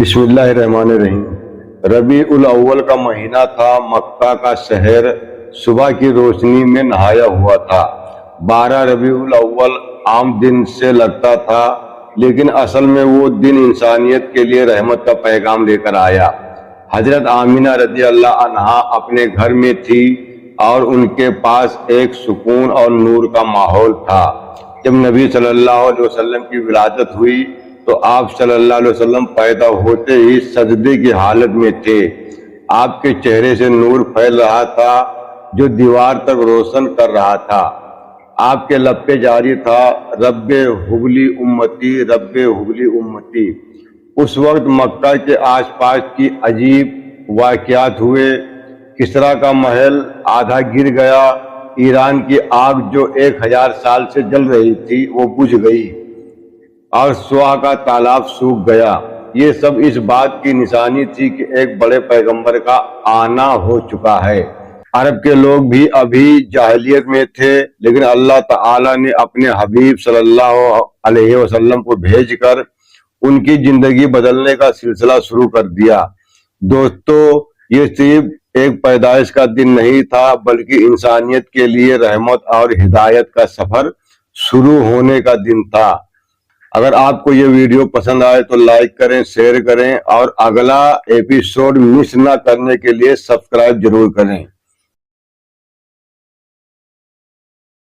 بسم اللہ الرحمن الرحیم۔ ربیع الاول کا مہینہ تھا۔ مکہ کا شہر صبح کی روشنی میں نہایا ہوا تھا۔ 12 ربیع الاول عام دن سے لگتا تھا، لیکن اصل میں وہ دن انسانیت کے لیے رحمت کا پیغام لے کر آیا۔ حضرت آمینہ رضی اللہ عنہا اپنے گھر میں تھی اور ان کے پاس ایک سکون اور نور کا ماحول تھا۔ جب نبی صلی اللہ علیہ وسلم کی ولادت ہوئی تو آپ صلی اللہ علیہ وسلم پیدا ہوتے ہی سجدے کی حالت میں تھے۔ آپ کے چہرے سے نور پھیل رہا تھا جو دیوار تک روشن کر رہا تھا۔ آپ کے لب پہ جاری تھا، رب حبلی امتی، رب حبلی امتی۔ اس وقت مکہ کے آس پاس کی عجیب واقعات ہوئے۔ کسریٰ کا محل آدھا گر گیا، ایران کی آگ جو 1000 سال سے جل رہی تھی وہ بجھ گئی، اور سوا کا تالاب سوکھ گیا۔ یہ سب اس بات کی نشانی تھی کہ ایک بڑے پیغمبر کا آنا ہو چکا ہے۔ عرب کے لوگ بھی ابھی جاہلیت میں تھے، لیکن اللہ تعالی نے اپنے حبیب صلی اللہ علیہ وسلم کو بھیج کر ان کی زندگی بدلنے کا سلسلہ شروع کر دیا۔ دوستو، یہ صرف ایک پیدائش کا دن نہیں تھا، بلکہ انسانیت کے لیے رحمت اور ہدایت کا سفر شروع ہونے کا دن تھا۔ اگر آپ کو یہ ویڈیو پسند آئے تو لائک کریں، شیئر کریں، اور اگلا ایپیسوڈ مس نہ کرنے کے لیے سبسکرائب ضرور کریں۔